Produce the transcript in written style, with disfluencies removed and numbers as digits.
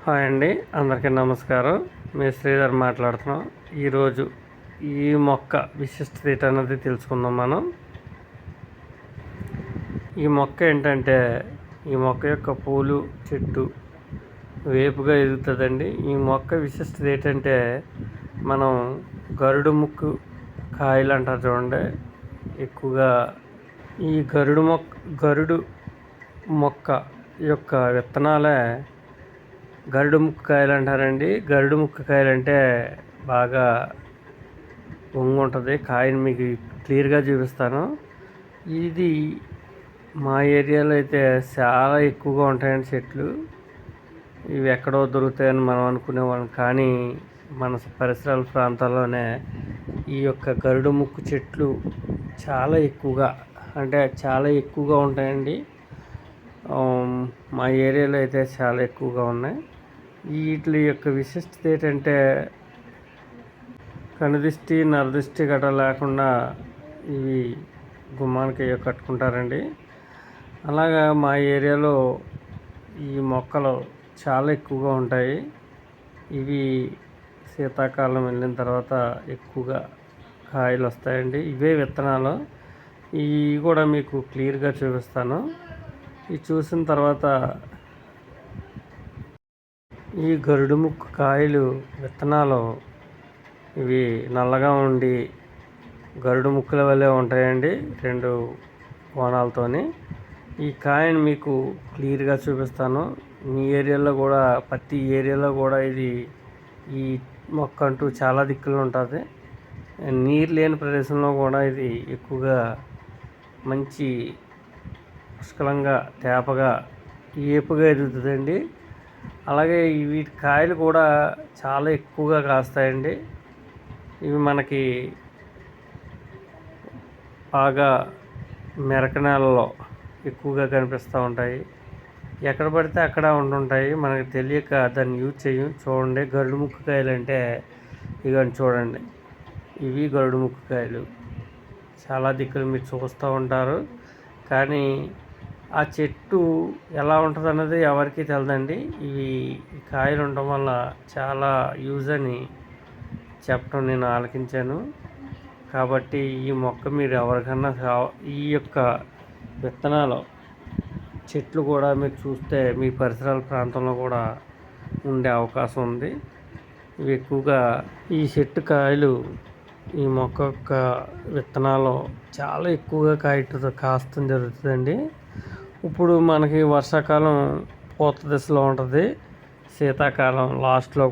Hi అండి, అందరికీ నమస్కారం. మీ శ్రీధర్ మాట్లాడుతున్నాం. ఈరోజు ఈ మొక్క విశిష్టత ఏంటన్నది తెలుసుకుందాం మనం. ఈ మొక్క ఏంటంటే, ఈ మొక్క యొక్క పూలు చెట్టు వేపుగా ఎదుగుతుందండి. ఈ మొక్క విశిష్టత ఏంటంటే, మనం గరుడు ముక్కు కాయలు అంటారు చూడండి, ఎక్కువగా ఈ గరుడు మొక్క యొక్క విత్తనాలే గరుడు ముక్కు కాయలు అంటారండి. గరుడు ముక్కు కాయలు అంటే బాగా వంగు ఉంటుంది. కాయని మీకు క్లియర్గా చూపిస్తాను. ఇది మా ఏరియాలో అయితే చాలా ఎక్కువగా ఉంటాయండి చెట్లు. ఇవి ఎక్కడో దొరుకుతాయని మనం అనుకునేవాళ్ళం, కానీ మన పరిసరాల ప్రాంతాల్లోనే ఈ యొక్క గరుడు ముక్కు చెట్లు చాలా ఎక్కువగా ఉంటాయండి. మా ఏరియాలో అయితే చాలా ఎక్కువగా ఉన్నాయి. వీటి యొక్క విశిష్టత ఏంటంటే, కనుదిష్టి నరదిష్టి గట్రా లేకుండా ఇవి గుమ్మానికి కట్టుకుంటారండి. అలాగా మా ఏరియాలో ఈ మొక్కలు చాలా ఎక్కువగా ఉంటాయి. ఇవి శీతాకాలం వెళ్ళిన తర్వాత ఎక్కువగా కాయలు వస్తాయండి. ఇవే విత్తనాలు. ఇవి కూడా మీకు క్లియర్గా చూపిస్తాను. ఇవి చూసిన తర్వాత ఈ గరుడు ముక్కు కాయలు విత్తనాలు ఇవి నల్లగా ఉండి గరుడు ముక్కుల వల్లే ఉంటాయండి, రెండు కోణాలతోని. ఈ కాయను మీకు క్లియర్గా చూపిస్తాను. మీ ఏరియాలో కూడా, ప్రతి ఏరియాలో కూడా ఇది ఈ మొక్క అంటూ చాలా దిక్కులు ఉంటుంది. నీరు లేని ప్రదేశంలో కూడా ఇది ఎక్కువగా మంచి పుష్కలంగా తేపగా ఏపుగా ఎదుగుతుందండి. అలాగే వీటి కాయలు కూడా చాలా ఎక్కువగా కాస్తాయండి. ఇవి మనకి బాగా మెరక నేలలో ఎక్కువగా కనిపిస్తూ ఉంటాయి. ఎక్కడ పడితే అక్కడ ఉంటుంటాయి, మనకి తెలియక దాన్ని యూజ్ చేయం. చూడండి, గరుడు ముక్కు కాయలు అంటే ఇవన్నీ చూడండి, ఇవి గరుడు ముక్కు కాయలు. చాలా దిక్కులు మీరు చూస్తూ ఉంటారు, కానీ ఆ చెట్టు ఎలా ఉంటుంది అన్నది ఎవరికీ తెలియదండి. ఇవి కాయలు ఉండటం వల్ల చాలా యూజ్ అని చెప్పడం నేను ఆలకించాను. కాబట్టి ఈ మొక్క మీరు ఎవరికన్నా ఈ యొక్క విత్తనాలు చెట్లు కూడా మీరు చూస్తే మీ పరిసరాల ప్రాంతంలో కూడా ఉండే అవకాశం ఉంది. ఇవి ఎక్కువగా ఈ చెట్టు కాయలు, ఈ మొక్క యొక్క విత్తనాలు చాలా ఎక్కువగా కాస్తం జరుగుతుందండి. ఇప్పుడు మనకి వర్షాకాలం పూత దశలో ఉంటుంది, శీతాకాలం లాస్ట్లో